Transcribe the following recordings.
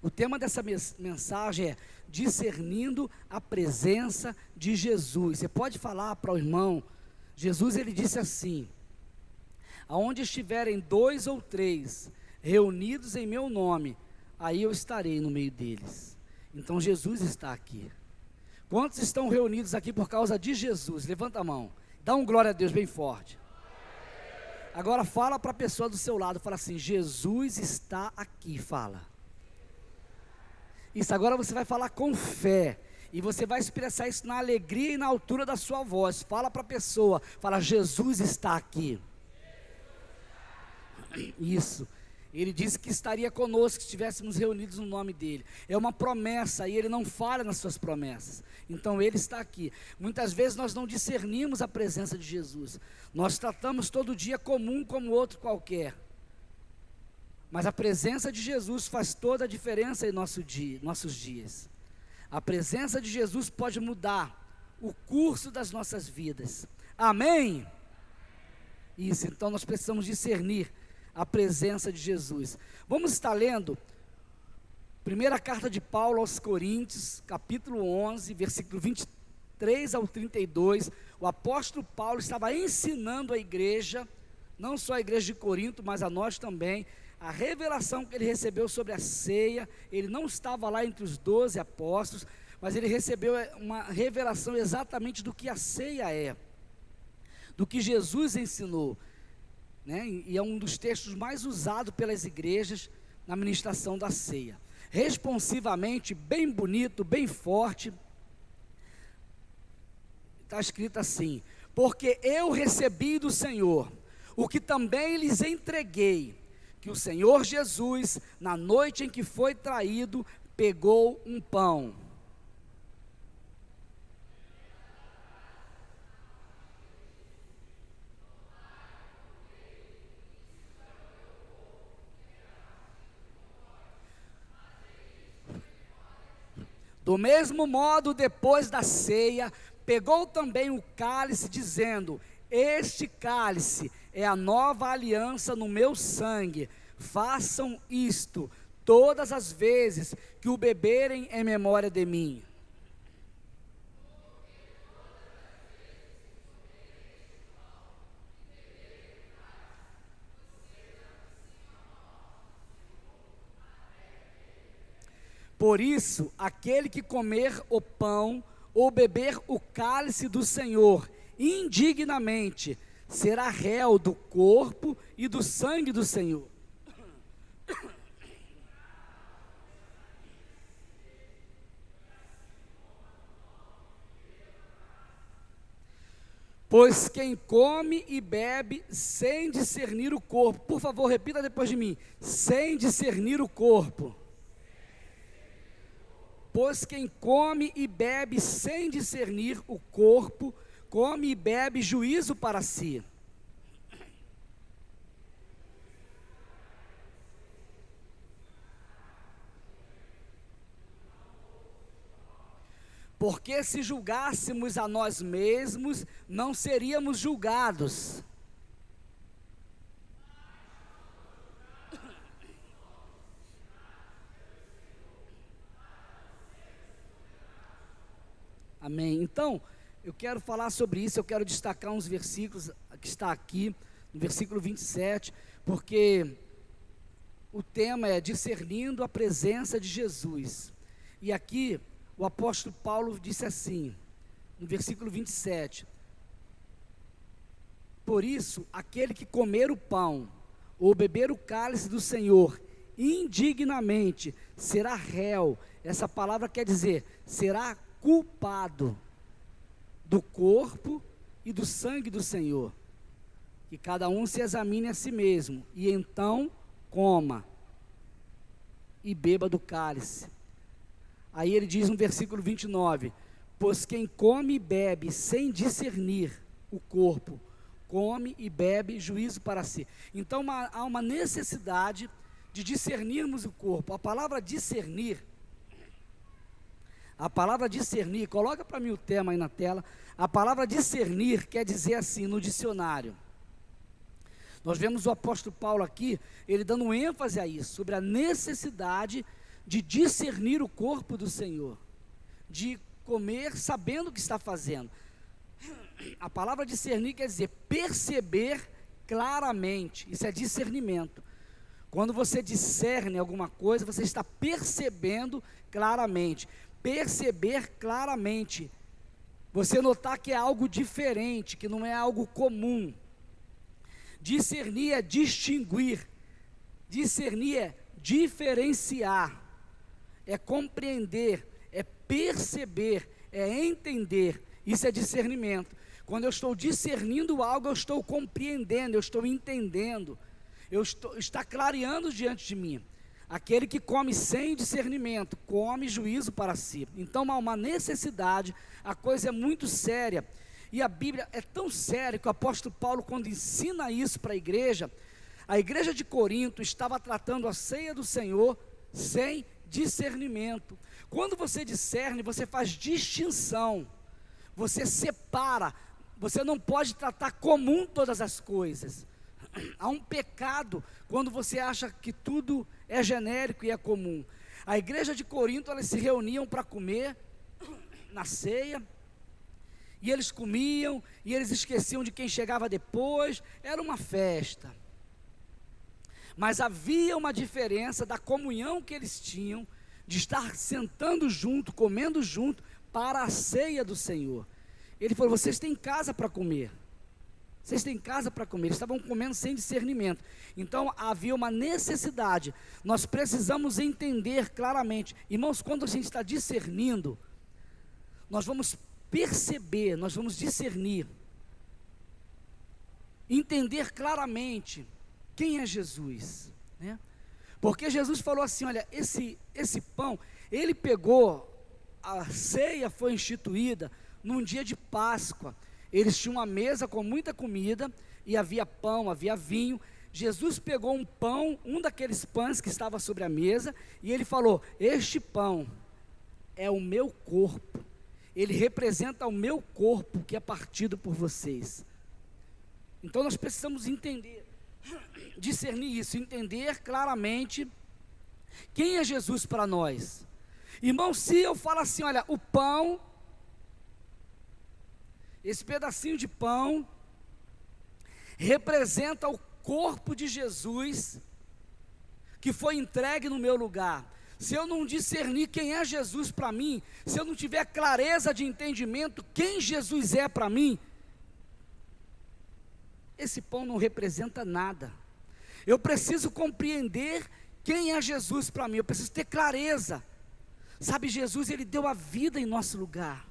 O tema dessa mensagem é discernindo a presença de Jesus. Você pode falar para o irmão, Jesus ele disse assim: aonde estiverem 2 ou 3 reunidos em meu nome, aí eu estarei no meio deles. Então Jesus está aqui. Quantos estão reunidos aqui por causa de Jesus? Levanta a mão, dá um glória a Deus bem forte. Agora fala para a pessoa do seu lado, fala assim: Jesus está aqui, fala. Isso, agora você vai falar com fé, e você vai expressar isso na alegria e na altura da sua voz. Fala para a pessoa, fala: Jesus está aqui. Isso, ele disse que estaria conosco se estivéssemos reunidos no nome dele. É uma promessa, e ele não falha nas suas promessas. Então ele está aqui. Muitas vezes nós não discernimos a presença de Jesus. Nós tratamos todo dia comum como outro qualquer. Mas a presença de Jesus faz toda a diferença em nossos dias. A presença de Jesus pode mudar o curso das nossas vidas. Amém? Isso, então nós precisamos discernir a presença de Jesus. Vamos estar lendo primeira carta de Paulo aos Coríntios, capítulo 11, versículo 23 ao 32. O apóstolo Paulo estava ensinando a igreja, não só a igreja de Corinto, mas a nós também, a revelação que ele recebeu sobre a ceia. Ele não estava lá entre os 12 apóstolos, mas ele recebeu uma revelação exatamente do que a ceia é, do que Jesus ensinou, né? E é um dos textos mais usados pelas igrejas na ministração da ceia. Responsivamente, bem bonito, bem forte, está escrito assim: porque eu recebi do Senhor o que também lhes entreguei, que o Senhor Jesus, na noite em que foi traído, pegou um pão. Do mesmo modo, depois da ceia, pegou também o cálice, dizendo: este cálice é a nova aliança no meu sangue. Façam isto todas as vezes que o beberem em memória de mim. Por isso, aquele que comer o pão ou beber o cálice do Senhor indignamente, será réu do corpo e do sangue do Senhor. Pois quem come e bebe sem discernir o corpo, por favor, repita depois de mim: sem discernir o corpo. Pois quem come e bebe sem discernir o corpo, come e bebe juízo para si. Porque se julgássemos a nós mesmos, não seríamos julgados. Amém. Então, eu quero falar sobre isso, eu quero destacar uns versículos que está aqui, no versículo 27, porque o tema é discernindo a presença de Jesus. E aqui, o apóstolo Paulo disse assim, no versículo 27, por isso, aquele que comer o pão, ou beber o cálice do Senhor, indignamente, será réu. Essa palavra quer dizer, será culpado do corpo e do sangue do Senhor. Que cada um se examine a si mesmo, e então coma e beba do cálice. Aí ele diz no versículo 29, pois quem come e bebe sem discernir o corpo, come e bebe juízo para si. Então há uma necessidade de discernirmos o corpo. A palavra discernir, coloca para mim o tema aí na tela. A palavra discernir quer dizer assim no dicionário. Nós vemos o apóstolo Paulo aqui, ele dando ênfase a isso, sobre a necessidade de discernir o corpo do Senhor, de comer sabendo o que está fazendo. A palavra discernir quer dizer perceber claramente, isso é discernimento. Quando você discerne alguma coisa, você está percebendo claramente. Perceber claramente, você notar que é algo diferente, que não é algo comum. Discernir é distinguir, discernir é diferenciar, é compreender, é perceber, é entender. Isso é discernimento. Quando eu estou discernindo algo, eu estou compreendendo, eu estou entendendo, está clareando diante de mim. Aquele que come sem discernimento, come juízo para si. Então há uma necessidade, a coisa é muito séria, e a Bíblia é tão séria que o apóstolo Paulo, quando ensina isso para a igreja de Corinto estava tratando a ceia do Senhor sem discernimento. Quando você discerne, você faz distinção, você separa, você não pode tratar comum todas as coisas. Há um pecado quando você acha que tudo é genérico e é comum. A igreja de Corinto, elas se reuniam para comer na ceia, e eles comiam, e eles esqueciam de quem chegava depois, era uma festa. Mas havia uma diferença da comunhão que eles tinham, de estar sentando junto, comendo junto, para a ceia do Senhor. Ele falou: vocês têm casa para comer. Vocês têm casa para comer. Eles estavam comendo sem discernimento. Então havia uma necessidade. Nós precisamos entender claramente. Irmãos, quando a gente está discernindo, nós vamos perceber, nós vamos discernir, entender claramente quem é Jesus, né? Porque Jesus falou assim: olha, esse pão, ele pegou, a ceia foi instituída num dia de Páscoa. Eles tinham uma mesa com muita comida, e havia pão, havia vinho. Jesus pegou um pão, um daqueles pães que estava sobre a mesa, e ele falou: este pão é o meu corpo, ele representa o meu corpo que é partido por vocês. Então nós precisamos entender, discernir isso, entender claramente quem é Jesus para nós. Irmão, se eu falo assim: olha, o pão, esse pedacinho de pão representa o corpo de Jesus que foi entregue no meu lugar. Se eu não discernir quem é Jesus para mim, se eu não tiver clareza de entendimento quem Jesus é para mim, esse pão não representa nada. Eu preciso compreender quem é Jesus para mim, eu preciso ter clareza. Sabe, Jesus, ele deu a vida em nosso lugar.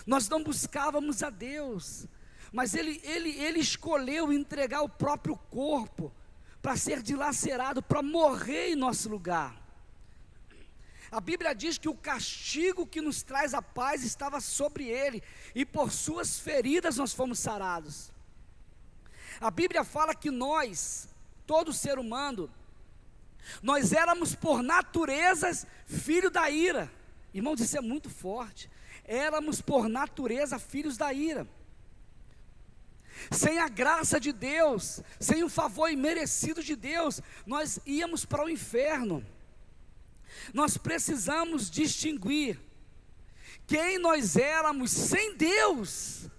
Nós não buscávamos a Deus, mas ele escolheu entregar o próprio corpo para ser dilacerado, para morrer em nosso lugar. A Bíblia diz que o castigo que nos traz a paz estava sobre ele, e por suas feridas nós fomos sarados. A Bíblia fala que nós, todo ser humano, nós éramos por natureza filho da ira. Irmãos, isso é muito forte. Éramos por natureza filhos da ira. Sem a graça de Deus, sem o favor imerecido de Deus, nós íamos para o inferno. Nós precisamos distinguir quem nós éramos sem Deus.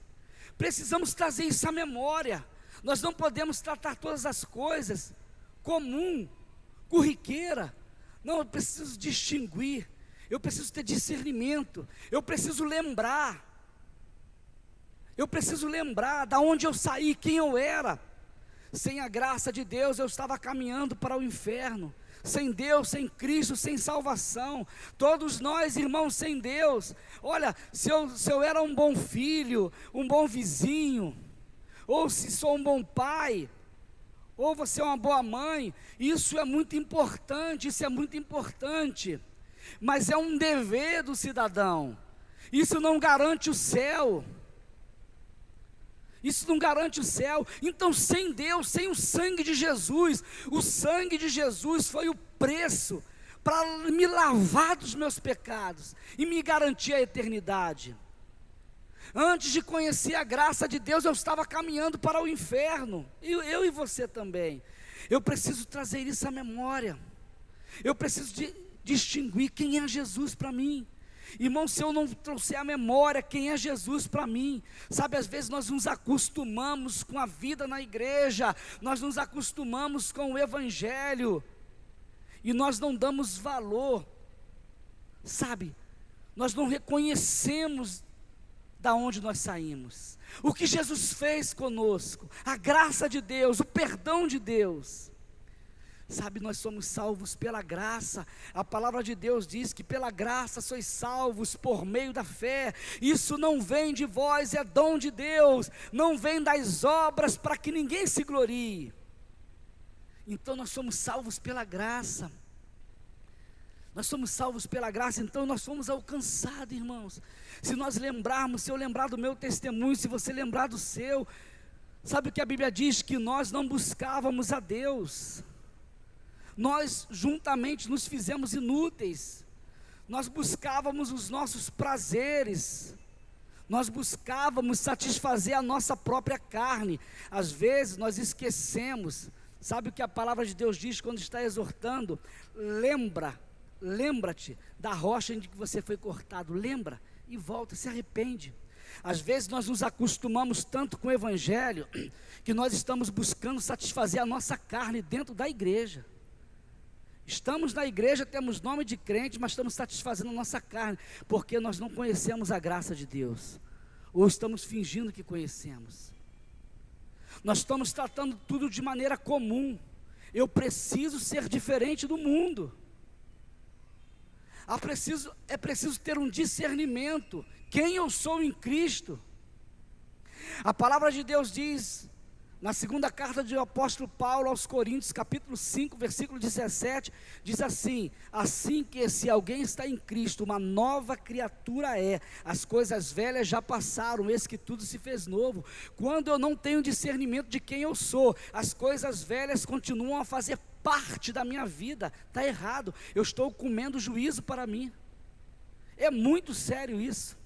Precisamos trazer isso à memória. Nós não podemos tratar todas as coisas comum, corriqueira. Não, eu preciso distinguir. Eu preciso ter discernimento. Eu preciso lembrar. Eu preciso lembrar da onde eu saí, quem eu era. Sem a graça de Deus, eu estava caminhando para o inferno. Sem Deus, sem Cristo, sem salvação. Todos nós, irmãos, sem Deus. Olha, se eu era um bom filho, um bom vizinho, ou se sou um bom pai, ou você é uma boa mãe, isso é muito importante, isso é muito importante. Mas é um dever do cidadão. Isso não garante o céu. Isso não garante o céu. Então, sem Deus, sem o sangue de Jesus, o sangue de Jesus foi o preço para me lavar dos meus pecados e me garantir a eternidade. Antes de conhecer a graça de Deus, eu estava caminhando para o inferno, eu e você também. Eu preciso trazer isso à memória. Eu preciso distinguir quem é Jesus para mim. Irmão, se eu não trouxer à memória quem é Jesus para mim, sabe, às vezes nós nos acostumamos com a vida na igreja, nós nos acostumamos com o evangelho, e nós não damos valor, sabe, nós não reconhecemos da onde nós saímos, o que Jesus fez conosco, a graça de Deus, o perdão de Deus. Sabe, nós somos salvos pela graça. A palavra de Deus diz que pela graça sois salvos por meio da fé. Isso não vem de vós, é dom de Deus, não vem das obras para que ninguém se glorie. Então nós somos salvos pela graça. Nós somos salvos pela graça, então nós fomos alcançados, irmãos. Se nós lembrarmos, se eu lembrar do meu testemunho, se você lembrar do seu, sabe o que a Bíblia diz? Que nós não buscávamos a Deus. Nós juntamente nos fizemos inúteis, nós buscávamos os nossos prazeres, nós buscávamos satisfazer a nossa própria carne. Às vezes nós esquecemos, sabe o que a palavra de Deus diz quando está exortando? Lembra-te da rocha em que você foi cortado, lembra e volta, se arrepende. Às vezes nós nos acostumamos tanto com o evangelho, que nós estamos buscando satisfazer a nossa carne dentro da igreja. Estamos na igreja, temos nome de crente, mas estamos satisfazendo a nossa carne, porque nós não conhecemos a graça de Deus, ou estamos fingindo que conhecemos. Nós estamos tratando tudo de maneira comum. Eu preciso ser diferente do mundo. É preciso ter um discernimento, quem eu sou em Cristo. A palavra de Deus diz, na segunda carta do apóstolo Paulo aos Coríntios, capítulo 5, versículo 17, diz assim: assim que se alguém está em Cristo, uma nova criatura é, as coisas velhas já passaram, eis que tudo se fez novo. Quando eu não tenho discernimento de quem eu sou, as coisas velhas continuam a fazer parte da minha vida, está errado, eu estou comendo juízo para mim. É muito sério isso.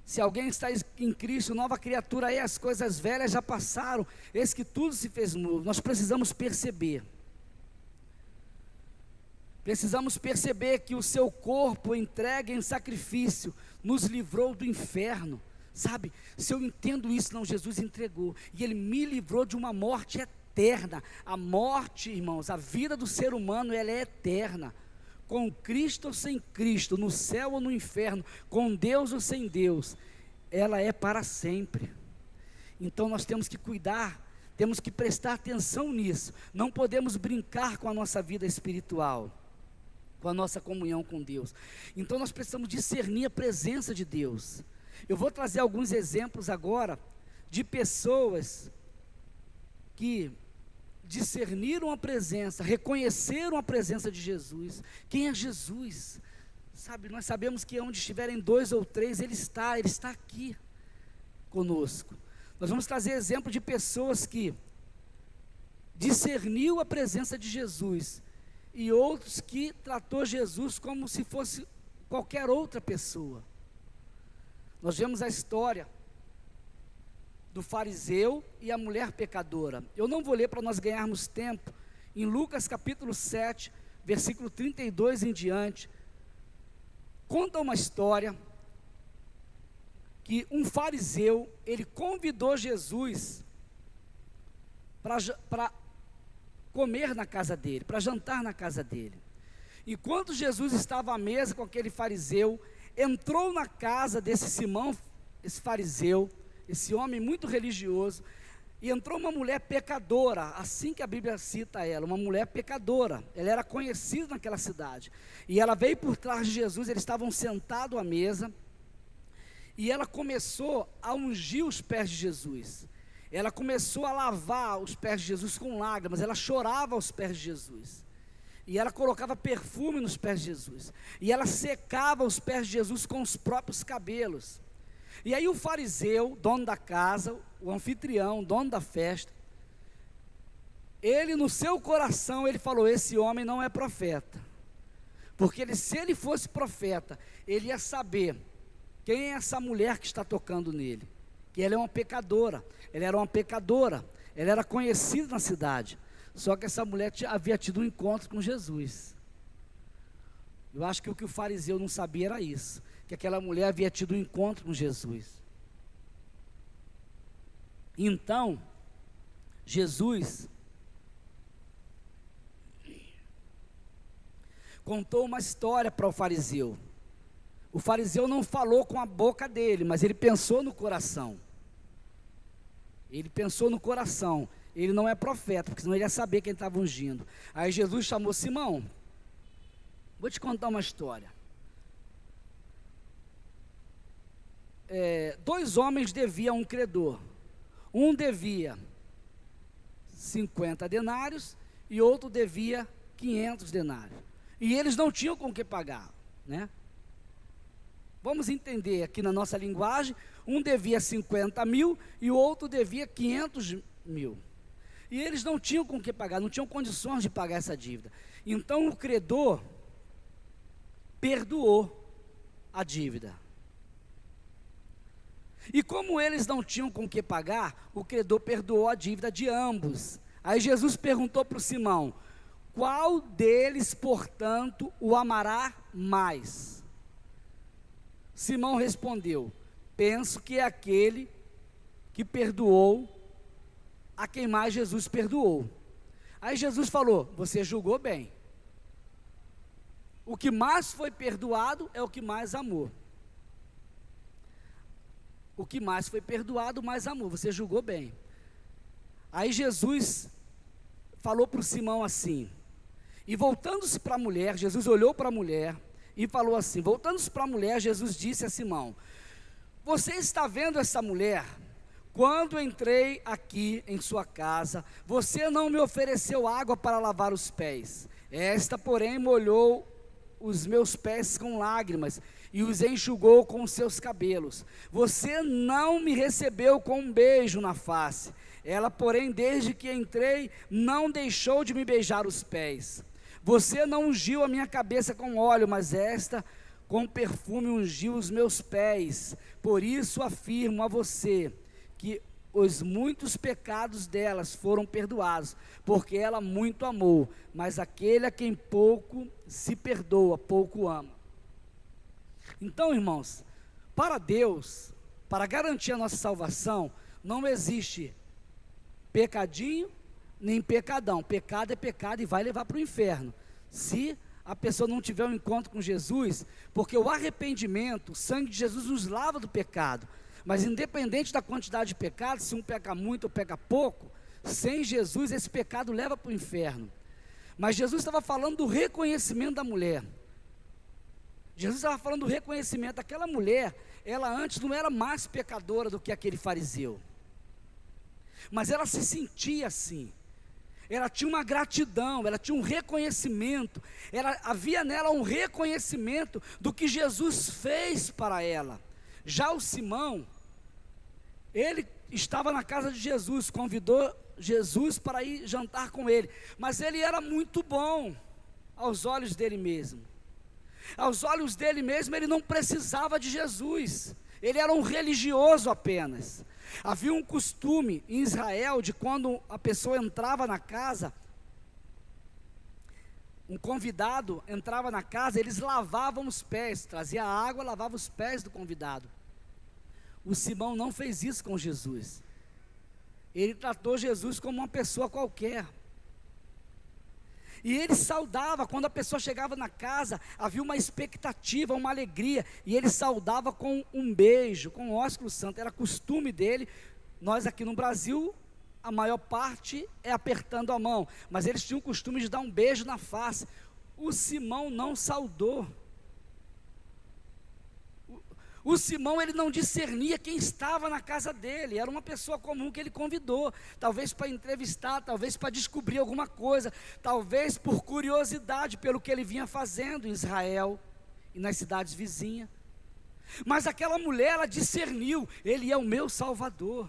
Se alguém está em Cristo, nova criatura é, as coisas velhas já passaram, eis que tudo se fez novo. Nós precisamos perceber que o seu corpo entregue em sacrifício nos livrou do inferno. Sabe, se eu entendo isso, não, Jesus entregou, e Ele me livrou de uma morte eterna. A morte, irmãos, a vida do ser humano, ela é eterna, com Cristo ou sem Cristo, no céu ou no inferno, com Deus ou sem Deus, ela é para sempre. Então nós temos que cuidar, temos que prestar atenção nisso, não podemos brincar com a nossa vida espiritual, com a nossa comunhão com Deus. Então nós precisamos discernir a presença de Deus. Eu vou trazer alguns exemplos agora, de pessoas que discerniram a presença, reconheceram a presença de Jesus. Quem é Jesus? Sabe, nós sabemos que onde estiverem dois ou três, Ele está aqui conosco. Nós vamos trazer exemplo de pessoas que discerniu a presença de Jesus, e outros que tratou Jesus como se fosse qualquer outra pessoa. Nós vemos a história do fariseu e a mulher pecadora. Eu não vou ler para nós ganharmos tempo. Em Lucas capítulo 7, versículo 32 em diante, conta uma história que um fariseu, ele convidou Jesus para comer na casa dele, para jantar na casa dele. Enquanto Jesus estava à mesa com aquele fariseu, entrou na casa desse Simão, esse fariseu, esse homem muito religioso, e entrou uma mulher pecadora, assim que a Bíblia cita ela, uma mulher pecadora. Ela era conhecida naquela cidade, e ela veio por trás de Jesus. Eles estavam sentados à mesa, e ela começou a ungir os pés de Jesus, ela começou a lavar os pés de Jesus com lágrimas, ela chorava aos pés de Jesus, e ela colocava perfume nos pés de Jesus, e ela secava os pés de Jesus com os próprios cabelos. E aí o fariseu, dono da casa, o anfitrião, dono da festa, ele no seu coração, ele falou: esse homem não é profeta, porque se ele fosse profeta, ele ia saber quem é essa mulher que está tocando nele, que ela é uma pecadora, ela era uma pecadora, ela era conhecida na cidade. Só que essa mulher havia tido um encontro com Jesus. Eu acho que o fariseu não sabia era isso, que aquela mulher havia tido um encontro com Jesus. Então, Jesus contou uma história para o fariseu. O fariseu não falou com a boca dele, mas ele pensou no coração. Ele pensou no coração. Ele não é profeta, porque senão ele ia saber quem estava ungindo. Aí Jesus chamou Simão. Vou te contar uma história. 2 homens deviam a um credor. Um devia 50 denários e outro devia 500 denários. E eles não tinham com que pagar, né? Vamos entender aqui na nossa linguagem, um devia 50 mil e o outro devia 500 mil. E eles não tinham com que pagar, não tinham condições de pagar essa dívida. Então o credor perdoou a dívida. E como eles não tinham com que pagar, o credor perdoou a dívida de ambos. Aí Jesus perguntou para o Simão: qual deles, portanto, o amará mais? Simão respondeu: penso que é aquele que perdoou a quem mais Jesus perdoou. Aí Jesus falou: você julgou bem. O que mais foi perdoado é o que mais amou. O que mais foi perdoado, mais amor. Você julgou bem. Aí Jesus falou para o Simão assim, e voltando-se para a mulher, Jesus olhou para a mulher e falou assim, voltando-se para a mulher, Jesus disse a Simão: você está vendo essa mulher? Quando entrei aqui em sua casa, você não me ofereceu água para lavar os pés. Esta, porém, molhou os meus pés com lágrimas e os enxugou com os seus cabelos. Você não me recebeu com um beijo na face. Ela, porém, desde que entrei, não deixou de me beijar os pés. Você não ungiu a minha cabeça com óleo, mas esta, com perfume, ungiu os meus pés. Por isso afirmo a você que os muitos pecados delas foram perdoados, porque ela muito amou, mas aquele a quem pouco se perdoa, pouco ama. Então, irmãos, para Deus, para garantir a nossa salvação, não existe pecadinho, nem pecadão. Pecado é pecado e vai levar para o inferno, se a pessoa não tiver um encontro com Jesus, porque o arrependimento, o sangue de Jesus nos lava do pecado. Mas independente da quantidade de pecado, se um peca muito ou peca pouco, sem Jesus esse pecado leva para o inferno. Mas Jesus estava falando do reconhecimento da mulher. Jesus estava falando do reconhecimento. Aquela mulher, ela antes não era mais pecadora do que aquele fariseu, mas ela se sentia assim. Ela tinha uma gratidão, ela tinha um reconhecimento, havia nela um reconhecimento do que Jesus fez para ela. Já o Simão, ele estava na casa de Jesus, convidou Jesus para ir jantar com ele, mas ele era muito bom aos olhos dele mesmo. Aos olhos dele mesmo, ele não precisava de Jesus, ele era um religioso apenas. Havia um costume em Israel de quando a pessoa entrava na casa, um convidado entrava na casa, eles lavavam os pés, trazia água, lavava os pés do convidado. O Simão não fez isso com Jesus. Ele tratou Jesus como uma pessoa qualquer. E ele saudava, quando a pessoa chegava na casa, havia uma expectativa, uma alegria, e ele saudava com um beijo, com o ósculo santo, era costume dele. Nós aqui no Brasil, a maior parte é apertando a mão, mas eles tinham o costume de dar um beijo na face. O Simão não saudou. O Simão, ele não discernia quem estava na casa dele, era uma pessoa comum que ele convidou, talvez para entrevistar, talvez para descobrir alguma coisa, talvez por curiosidade pelo que ele vinha fazendo em Israel e nas cidades vizinhas. Mas aquela mulher, ela discerniu, ele é o meu Salvador.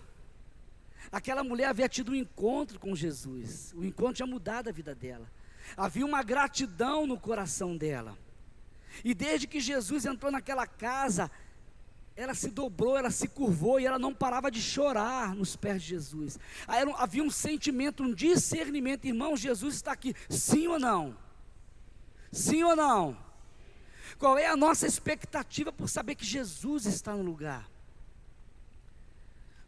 Aquela mulher havia tido um encontro com Jesus, o encontro tinha mudado a vida dela, havia uma gratidão no coração dela. E desde que Jesus entrou naquela casa, ela se dobrou, ela se curvou e ela não parava de chorar nos pés de Jesus. Aí havia um sentimento, um discernimento, irmão, Jesus está aqui, sim ou não? Sim ou não? Qual é a nossa expectativa por saber que Jesus está no lugar?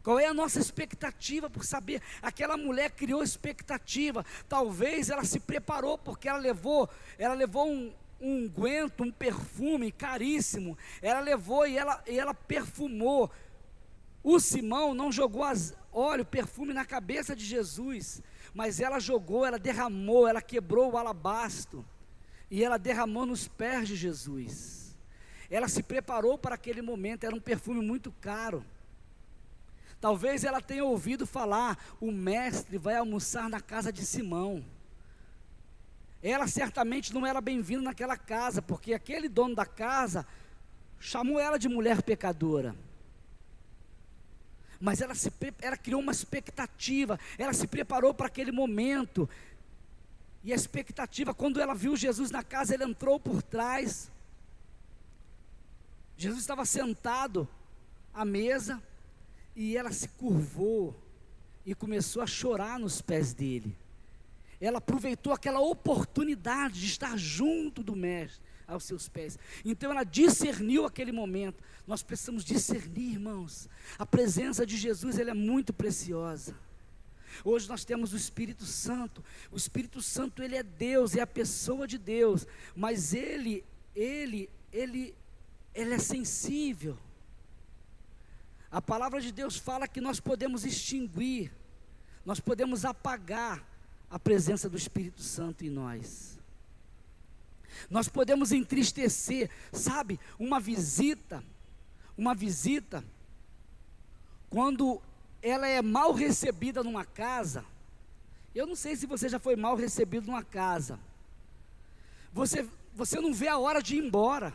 Qual é a nossa expectativa por saber? Aquela mulher criou expectativa, talvez ela se preparou porque ela levou um unguento, um perfume caríssimo, ela levou e ela perfumou. O Simão não jogou óleo, perfume na cabeça de Jesus, mas ela jogou, ela derramou, ela quebrou o alabastro, e ela derramou nos pés de Jesus. Ela se preparou para aquele momento, era um perfume muito caro. Talvez ela tenha ouvido falar, o mestre vai almoçar na casa de Simão. Ela certamente não era bem-vinda naquela casa, porque aquele dono da casa chamou ela de mulher pecadora. Mas ela criou uma expectativa, ela se preparou para aquele momento. E a expectativa, quando ela viu Jesus na casa, ele entrou por trás. Jesus estava sentado à mesa, e ela se curvou e começou a chorar nos pés dele. Ela aproveitou aquela oportunidade de estar junto do mestre, aos seus pés. Então ela discerniu aquele momento. Nós precisamos discernir, irmãos. A presença de Jesus, ela é muito preciosa. Hoje nós temos o Espírito Santo. O Espírito Santo, ele é Deus, é a pessoa de Deus, mas ele é sensível. A palavra de Deus fala que nós podemos extinguir, nós podemos apagar a presença do Espírito Santo em nós. Nós podemos entristecer, sabe, uma visita, quando ela é mal recebida numa casa. Eu não sei se você já foi mal recebido numa casa. Você não vê a hora de ir embora.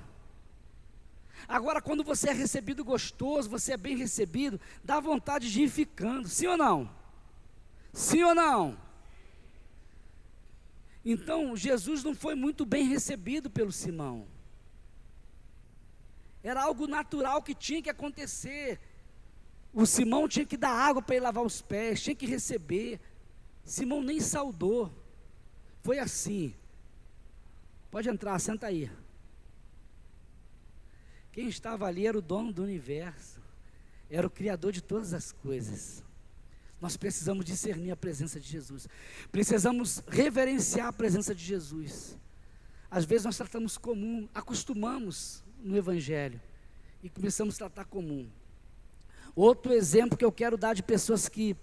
Agora, quando você é recebido gostoso, você é bem recebido, dá vontade de ir ficando, sim ou não? Sim ou não? Então, Jesus não foi muito bem recebido pelo Simão. Era algo natural que tinha que acontecer. O Simão tinha que dar água para ele lavar os pés, tinha que receber. Simão nem saudou. Foi assim. Pode entrar, senta aí. Quem estava ali era o dono do universo, era o Criador de todas as coisas. Nós precisamos discernir a presença de Jesus, precisamos reverenciar a presença de Jesus. Às vezes nós tratamos comum, acostumamos no Evangelho, e começamos a tratar comum. Outro exemplo que eu quero dar de pessoas que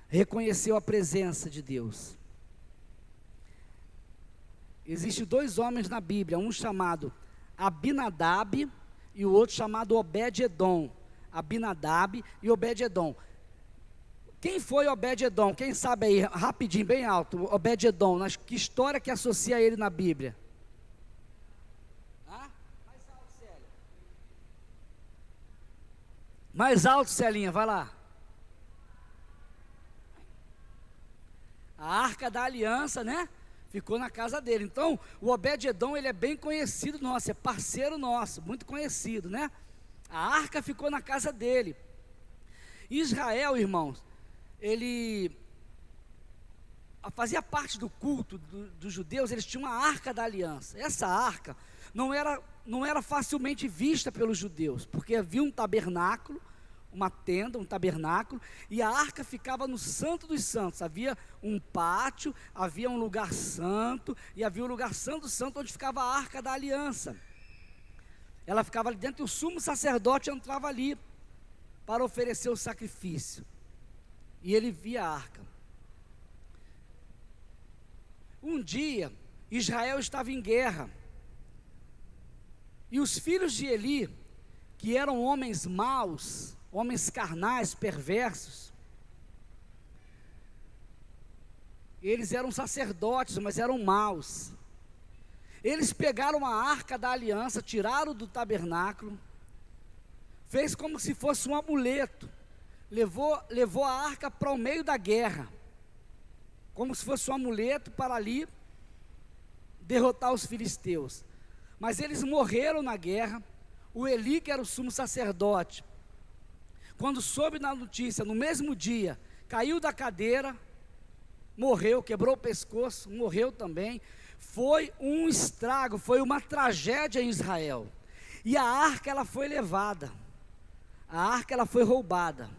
reconheceu a presença de Deus. Existem dois homens na Bíblia, um chamado Abinadab e o outro chamado Obed-edom. Abinadab e Obed-edom. Quem foi Obed-edom? Quem sabe aí, rapidinho, bem alto, Obed-edom, que história que associa ele na Bíblia? Mais alto, Célia. Mais alto, Celinha, vai lá. A Arca da Aliança, né? Ficou na casa dele. Então, o Obed-edom, ele é bem conhecido nosso, é parceiro nosso, muito conhecido, né? A arca ficou na casa dele. Israel, irmãos, ele fazia parte do culto dos judeus, eles tinham uma arca da aliança. Essa arca não era facilmente vista pelos judeus, porque havia um tabernáculo, uma tenda, um tabernáculo, e a arca ficava no Santo dos Santos. Havia um pátio, havia um lugar santo, e havia um lugar santo onde ficava a arca da aliança. Ela ficava ali dentro, e o sumo sacerdote entrava ali para oferecer o sacrifício, e ele via a arca. Um dia, Israel estava em guerra, e os filhos de Eli, que eram homens maus, homens carnais, perversos, eles eram sacerdotes, mas eram maus. Eles pegaram a arca da aliança, tiraram do tabernáculo, fez como se fosse um amuleto, levou a arca para o meio da guerra, como se fosse um amuleto para ali derrotar os filisteus. Mas eles morreram na guerra. o Eli, que era o sumo sacerdote, quando soube da notícia, no mesmo dia, caiu da cadeira, morreu, quebrou o pescoço, morreu também. Foi um estrago, foi uma tragédia em Israel. E a arca, ela foi levada, a arca, ela foi roubada.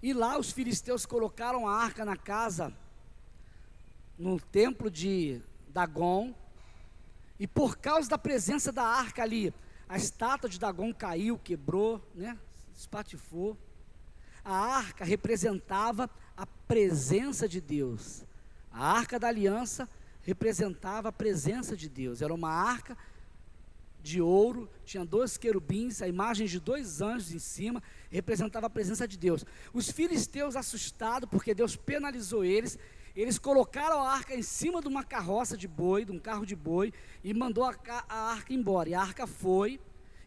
E lá os filisteus colocaram a arca na casa, no templo de Dagon, e por causa da presença da arca ali, a estátua de Dagon caiu, quebrou, né, espatifou. A arca representava a presença de Deus. A arca da aliança representava a presença de Deus. Era uma arca de ouro, tinha 2 querubins, a imagem de 2 anjos em cima, representava a presença de Deus. Os filisteus, assustados porque Deus penalizou eles, eles colocaram a arca em cima de uma carroça de boi, de um carro de boi, e mandou a arca embora. E a arca foi,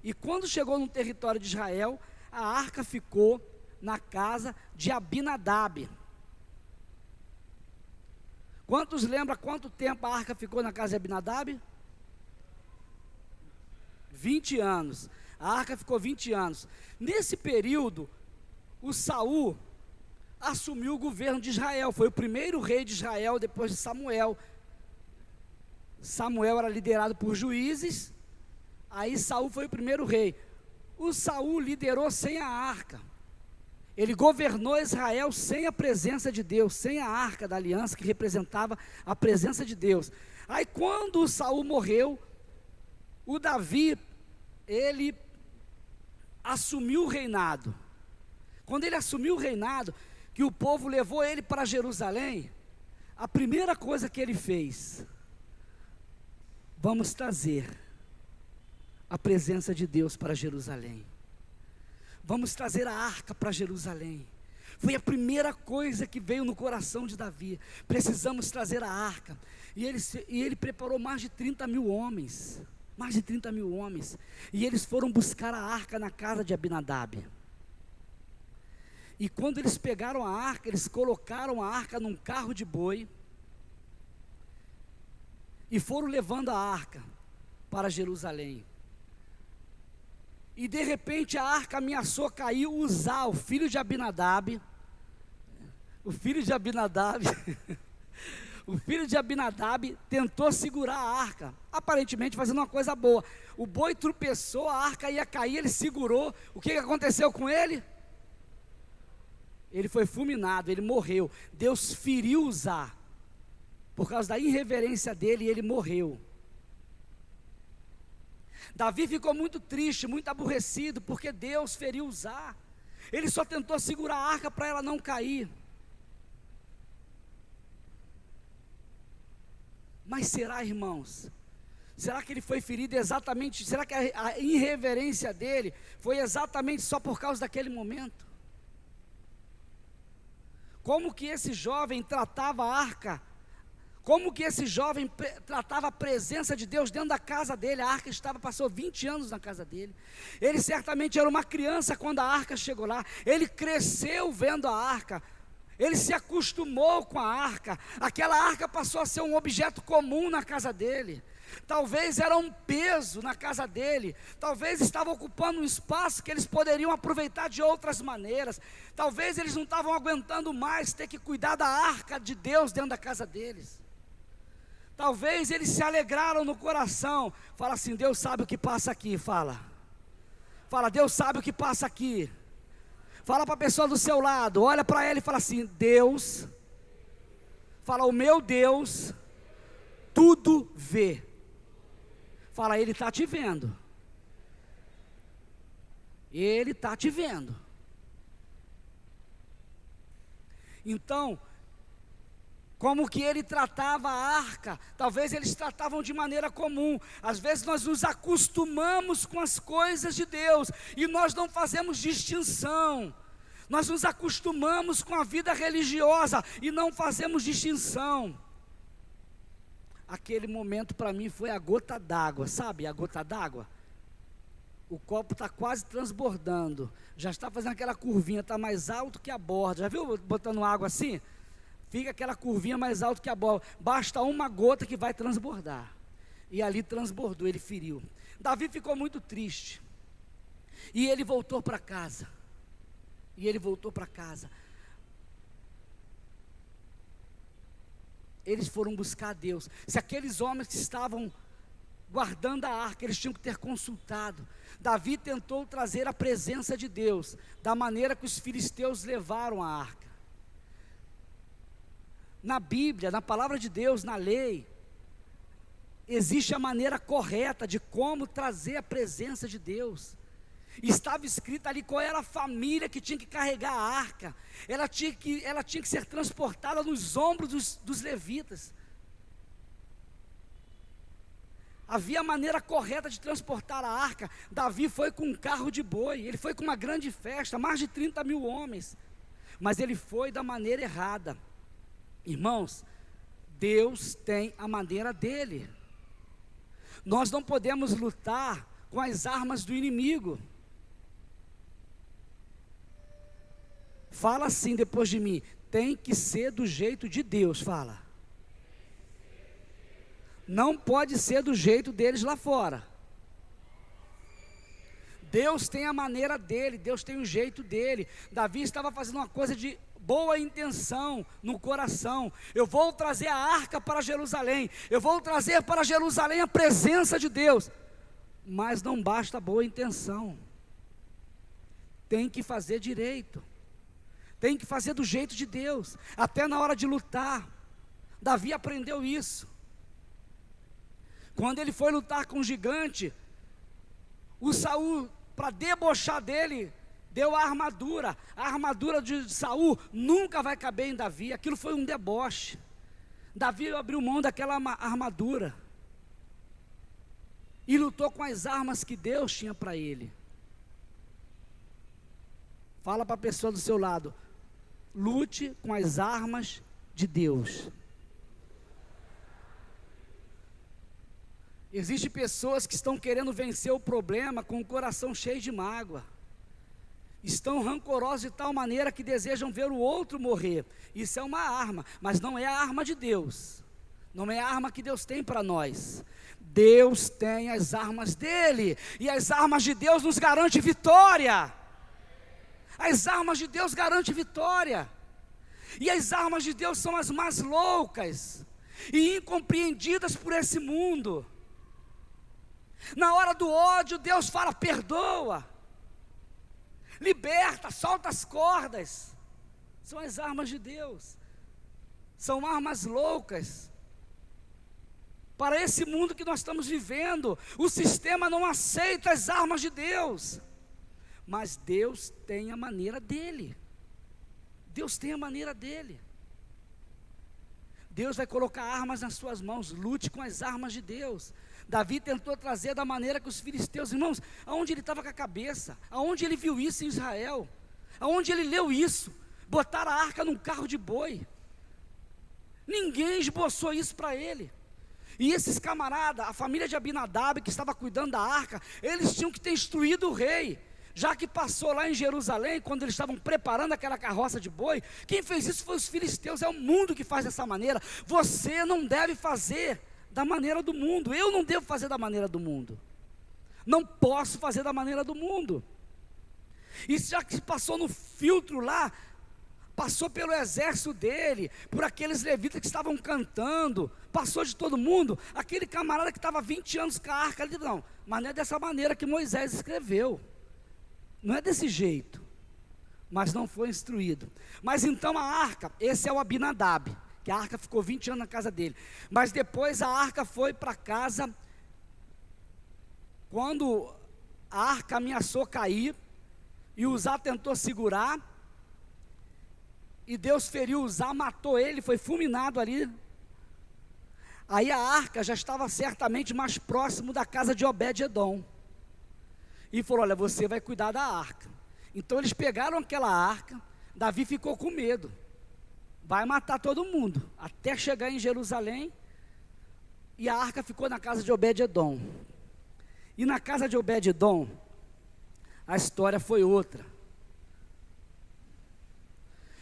e quando chegou no território de Israel, a arca ficou na casa de Abinadab. Quantos lembram quanto tempo a arca ficou na casa de Abinadab? 20 anos. A arca ficou 20 anos. Nesse período, o Saul assumiu o governo de Israel. Foi o primeiro rei de Israel depois de Samuel. Samuel era liderado por juízes. Aí Saul foi o primeiro rei. O Saul liderou sem a arca. Ele governou Israel sem a presença de Deus, sem a arca da aliança que representava a presença de Deus. Aí quando o Saul morreu, o Davi, ele assumiu o reinado. Quando ele assumiu o reinado, que o povo levou ele para Jerusalém, a primeira coisa que ele fez, vamos trazer a presença de Deus para Jerusalém. Vamos trazer a arca para Jerusalém. Foi a primeira coisa que veio no coração de Davi. Precisamos trazer a arca. E ele preparou mais de 30 mil homens. Mais de 30 mil homens. E eles foram buscar a arca na casa de Abinadab. E quando eles pegaram a arca, eles colocaram a arca num carro de boi. E foram levando a arca para Jerusalém. E de repente a arca ameaçou cair. Uzá, o filho de Abinadab, o filho de Abinadab tentou segurar a arca, aparentemente fazendo uma coisa boa. O boi tropeçou, a arca ia cair, ele segurou. O que aconteceu com ele? Ele foi fulminado, ele morreu. Deus feriu Uzá, por causa da irreverência dele, e ele morreu. Davi ficou muito triste, muito aborrecido, porque Deus feriu Uzá. Ele só tentou segurar a arca para ela não cair. Mas será, irmãos? Será que ele foi ferido exatamente? Será que a irreverência dele foi exatamente só por causa daquele momento? Como que esse jovem tratava a arca? Como que esse jovem tratava a presença de Deus dentro da casa dele? A arca passou 20 anos na casa dele. Ele certamente era uma criança quando a arca chegou lá. Ele cresceu vendo a arca. Ele se acostumou com a arca. Aquela arca passou a ser um objeto comum na casa dele. Talvez era um peso na casa dele. Talvez estava ocupando um espaço que eles poderiam aproveitar de outras maneiras. Talvez eles não estavam aguentando mais ter que cuidar da arca de Deus dentro da casa deles. Talvez eles se alegraram no coração. Fala assim: Deus sabe o que passa aqui. Fala, Deus sabe o que passa aqui. Fala para a pessoa do seu lado, olha para ela e fala assim: Deus, fala, o meu Deus tudo vê. Fala, Ele está te vendo. Ele está te vendo. Então, como que ele tratava a arca? Talvez eles tratavam de maneira comum. Às vezes nós nos acostumamos com as coisas de Deus e nós não fazemos distinção. Nós nos acostumamos com a vida religiosa e não fazemos distinção. Aquele momento para mim foi a gota d'água, sabe a gota d'água? O copo está quase transbordando, já está fazendo aquela curvinha, está mais alto que a borda. Já viu botando água assim? Fica aquela curvinha mais alta que a bola. Basta uma gota que vai transbordar. E ali transbordou, ele feriu. Davi ficou muito triste. E ele voltou para casa. Eles foram buscar a Deus. Se aqueles homens que estavam guardando a arca, eles tinham que ter consultado. Davi tentou trazer a presença de Deus, da maneira que os filisteus levaram a arca. Na Bíblia, na palavra de Deus, na lei, existe a maneira correta de como trazer a presença de Deus. Estava escrito ali qual era a família que tinha que carregar a arca. Ela tinha que ser transportada nos ombros dos levitas. Havia a maneira correta de transportar a arca. Davi foi com um carro de boi, ele foi com uma grande festa, mais de 30 mil homens, mas ele foi da maneira errada. Irmãos, Deus tem a maneira dele. Nós não podemos lutar com as armas do inimigo. Fala assim depois de mim: tem que ser do jeito de Deus. Fala. Não pode ser do jeito deles lá fora. Deus tem a maneira dele, Deus tem o jeito dele. Davi estava fazendo uma coisa de boa intenção no coração. Eu vou trazer a arca para Jerusalém, eu vou trazer para Jerusalém a presença de Deus. Mas não basta boa intenção, tem que fazer direito, tem que fazer do jeito de Deus, até na hora de lutar. Davi aprendeu isso. Quando ele foi lutar com o gigante, o Saul, para debochar dele, deu a armadura. A armadura de Saul nunca vai caber em Davi. Aquilo foi um deboche. Davi abriu mão daquela armadura e lutou com as armas que Deus tinha para ele. Fala para a pessoa do seu lado: lute com as armas de Deus. Existem pessoas que estão querendo vencer o problema com o coração cheio de mágoa. Estão rancorosos de tal maneira que desejam ver o outro morrer. Isso é uma arma, mas não é a arma de Deus. Não é a arma que Deus tem para nós. Deus tem as armas dele, e as armas de Deus nos garantem vitória. As armas de Deus garantem vitória. E as armas de Deus são as mais loucas e incompreendidas por esse mundo. Na hora do ódio, Deus fala: perdoa, liberta, solta as cordas. São as armas de Deus. São armas loucas para esse mundo que nós estamos vivendo. O sistema não aceita as armas de Deus, mas Deus tem a maneira dele. Deus tem a maneira dele. Deus vai colocar armas nas suas mãos. Lute com as armas de Deus. Davi tentou trazer da maneira que os filisteus, irmãos, aonde ele estava com a cabeça? Aonde ele viu isso em Israel? Aonde ele leu isso? Botar a arca num carro de boi. Ninguém esboçou isso para ele. E esses camaradas, a família de Abinadab, que estava cuidando da arca, eles tinham que ter instruído o rei, já que passou lá em Jerusalém, quando eles estavam preparando aquela carroça de boi. Quem fez isso foi os filisteus. É o mundo que faz dessa maneira. Você não deve fazer da maneira do mundo. Eu não devo fazer da maneira do mundo. Não posso fazer da maneira do mundo. E já que passou no filtro lá, passou pelo exército dele, por aqueles levitas que estavam cantando, passou de todo mundo. Aquele camarada que estava 20 anos com a arca, ele disse: não, mas não é dessa maneira que Moisés escreveu. Não é desse jeito. Mas não foi instruído. Mas então a arca, esse é o Abinadab, que a arca ficou 20 anos na casa dele. Mas depois a arca foi para casa. Quando a arca ameaçou cair, e Uzá tentou segurar, e Deus feriu Uzá, matou ele, foi fulminado ali. Aí a arca já estava certamente mais próximo da casa de Obed-edom. E falou: olha, você vai cuidar da arca. Então eles pegaram aquela arca. Davi ficou com medo. Vai matar todo mundo, até chegar em Jerusalém. E a arca ficou na casa de Obed-edom. E na casa de Obed-edom, a história foi outra.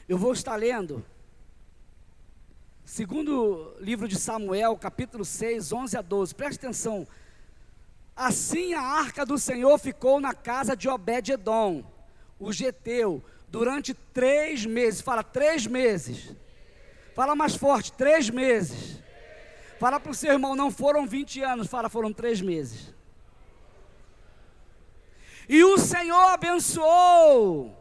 Eu vou estar lendo Segundo livro de Samuel, capítulo 6, 11 a 12, preste atenção. Assim a arca do Senhor ficou na casa de Obed-edom, o geteu, durante 3 meses. Fala, 3 meses. Fala mais forte, 3 meses. Fala para o seu irmão, não foram 20 anos, fala, foram 3 meses. E o Senhor abençoou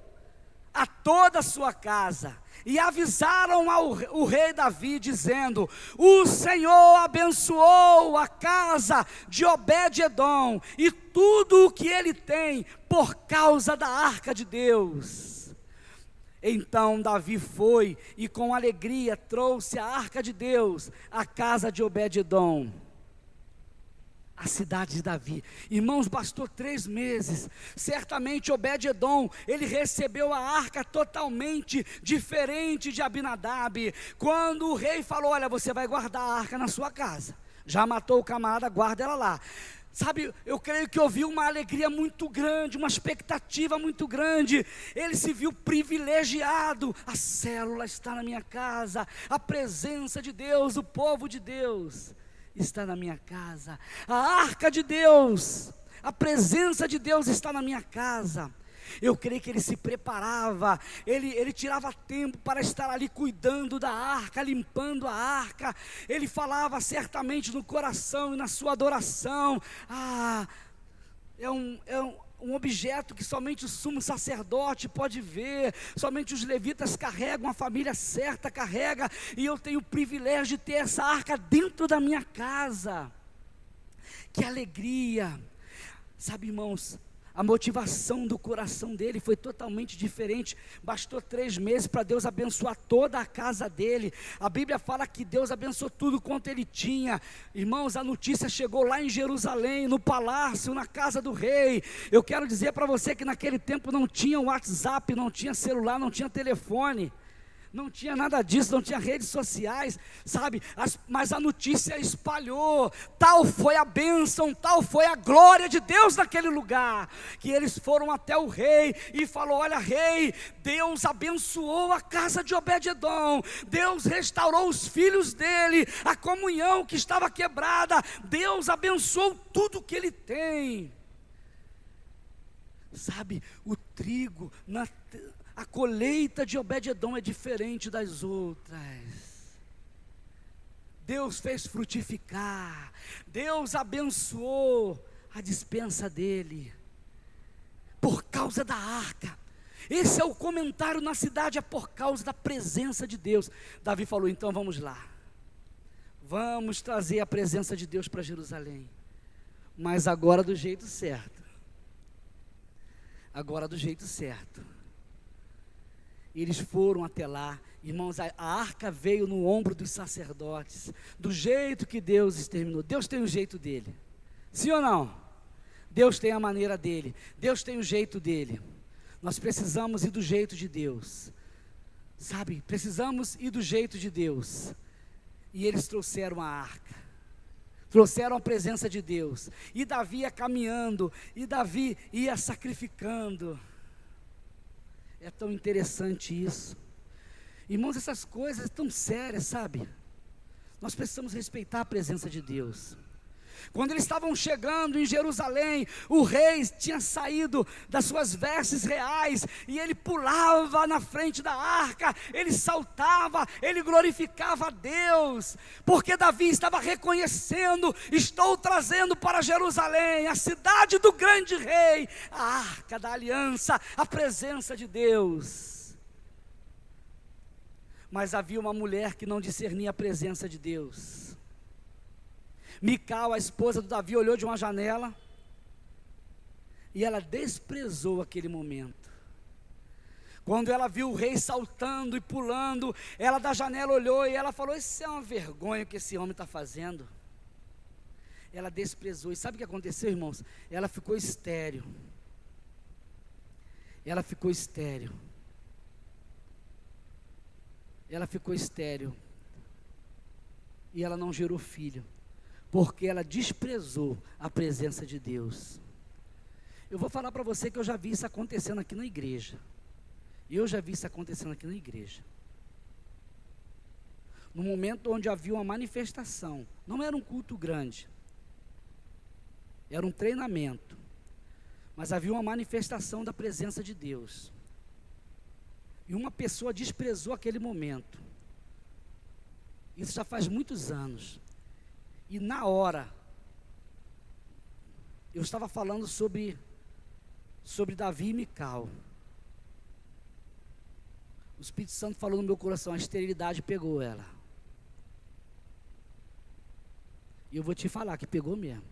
a toda a sua casa. E avisaram o rei Davi, dizendo: o Senhor abençoou a casa de Obed-edom e tudo o que ele tem, por causa da arca de Deus. Então Davi foi e com alegria trouxe a arca de Deus à casa de Obed-edom, a cidade de Davi. Irmãos, bastou 3 meses. Certamente Obed-edom, ele recebeu a arca totalmente diferente de Abinadab. Quando o rei falou: olha, você vai guardar a arca na sua casa, já matou o camarada, guarda ela lá. Sabe, eu creio que ouviu uma alegria muito grande, uma expectativa muito grande. Ele se viu privilegiado. A célula está na minha casa, a presença de Deus, o povo de Deus está na minha casa, a arca de Deus, a presença de Deus está na minha casa. Eu creio que ele se preparava, ele tirava tempo para estar ali cuidando da arca, limpando a arca. Ele falava certamente no coração e na sua adoração: é um objeto que somente o sumo sacerdote pode ver, somente os levitas carregam, a família certa carrega, e eu tenho o privilégio de ter essa arca dentro da minha casa. Que alegria! Sabe, irmãos, a motivação do coração dele foi totalmente diferente. Bastou 3 meses para Deus abençoar toda a casa dele. A Bíblia fala que Deus abençoou tudo quanto ele tinha. Irmãos, a notícia chegou lá em Jerusalém, no palácio, na casa do rei. Eu quero dizer para você que naquele tempo não tinha WhatsApp, não tinha celular, não tinha telefone, não tinha nada disso, não tinha redes sociais, sabe? Mas a notícia espalhou. Tal foi a bênção, tal foi a glória de Deus naquele lugar, que eles foram até o rei e falou: olha, rei, Deus abençoou a casa de Obed-edom, Deus restaurou os filhos dele, a comunhão que estava quebrada, Deus abençoou tudo que ele tem. Sabe, o trigo a colheita de Obed-edom é diferente das outras. Deus fez frutificar, Deus abençoou a despensa dele, por causa da arca. Esse é o comentário na cidade, é por causa da presença de Deus. Davi falou: então vamos lá, vamos trazer a presença de Deus para Jerusalém, mas agora do jeito certo. Agora do jeito certo. Eles foram até lá, irmãos, a arca veio no ombro dos sacerdotes, do jeito que Deus exterminou. Deus tem o jeito dele, sim ou não? Deus tem a maneira dele, Deus tem o jeito dele. Nós precisamos ir do jeito de Deus, sabe, precisamos ir do jeito de Deus. E eles trouxeram a arca, trouxeram a presença de Deus, e Davi ia caminhando, e Davi ia sacrificando. É tão interessante isso. Irmãos, essas coisas tão sérias, sabe? Nós precisamos respeitar a presença de Deus. Quando eles estavam chegando em Jerusalém, o rei tinha saído das suas vestes reais, e ele pulava na frente da arca, ele saltava, ele glorificava a Deus, porque Davi estava reconhecendo: estou trazendo para Jerusalém, a cidade do grande rei, a arca da aliança, a presença de Deus. Mas havia uma mulher que não discernia a presença de Deus. Mical, a esposa do Davi, olhou de uma janela e ela desprezou aquele momento. Quando ela viu o rei saltando e pulando, ela da janela olhou e ela falou: isso é uma vergonha que esse homem está fazendo. Ela desprezou. E sabe o que aconteceu, irmãos? Ela ficou estéril. Ela ficou estéril. Ela ficou estéril. E ela não gerou filho, porque ela desprezou a presença de Deus. Eu vou falar para você que eu já vi isso acontecendo aqui na igreja. Eu já vi isso acontecendo aqui na igreja. no momento onde havia uma manifestação. Não era um culto grande, era um treinamento, mas havia uma manifestação da presença de Deus. E uma pessoa desprezou aquele momento. Isso já faz muitos anos. E na hora, eu estava falando sobre Davi e Mical. O Espírito Santo falou no meu coração, a esterilidade pegou ela. E eu vou te falar que pegou mesmo.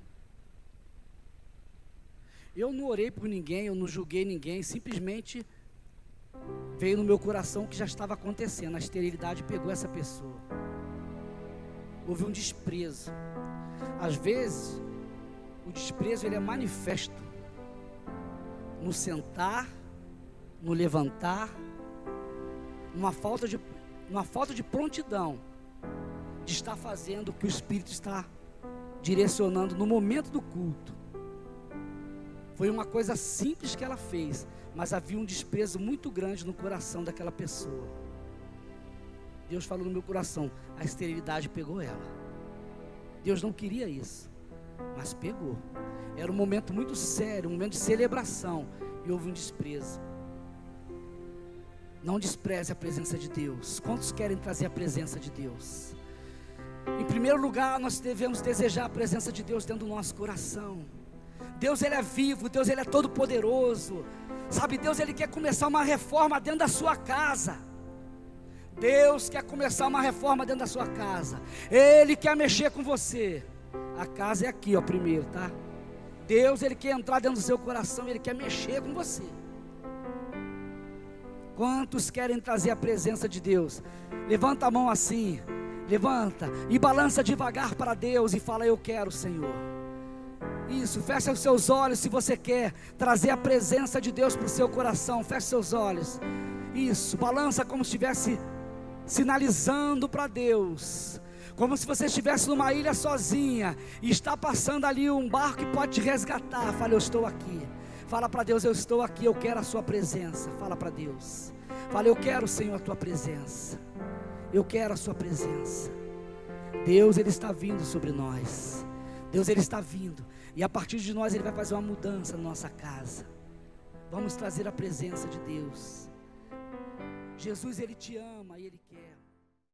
Eu não orei por ninguém, eu não julguei ninguém, simplesmente veio no meu coração o que já estava acontecendo. A esterilidade pegou essa pessoa. Houve um desprezo. Às vezes, o desprezo ele é manifesto no sentar, no levantar, numa falta de prontidão de estar fazendo o que o Espírito está direcionando no momento do culto. Foi uma coisa simples que ela fez, mas havia um desprezo muito grande no coração daquela pessoa. Deus falou no meu coração, a esterilidade pegou ela. Deus não queria isso, mas pegou. Era um momento muito sério, um momento de celebração, e houve um desprezo. Não despreze a presença de Deus. Quantos querem trazer a presença de Deus? Em primeiro lugar, nós devemos desejar a presença de Deus dentro do nosso coração. Deus ele é vivo, Deus ele é todo poderoso. Sabe, Deus ele quer começar uma reforma dentro da sua casa. Deus quer começar uma reforma dentro da sua casa. Ele quer mexer com você. A casa é aqui, ó, primeiro, tá? Deus ele quer entrar dentro do seu coração, ele quer mexer com você. Quantos querem trazer a presença de Deus? Levanta a mão assim, levanta e balança devagar para Deus e fala: eu quero, Senhor. Isso, fecha os seus olhos se você quer trazer a presença de Deus para o seu coração. Fecha seus olhos. Isso, balança como se estivesse sinalizando para Deus, como se você estivesse numa ilha sozinha e está passando ali um barco que pode te resgatar. Fala: eu estou aqui. Fala para Deus: eu estou aqui, eu quero a sua presença. Fala para Deus. Fala: eu quero, Senhor, a tua presença. Eu quero a sua presença. Deus ele está vindo sobre nós. Deus ele está vindo. E a partir de nós ele vai fazer uma mudança na nossa casa. Vamos trazer a presença de Deus. Jesus ele te ama e ele quer.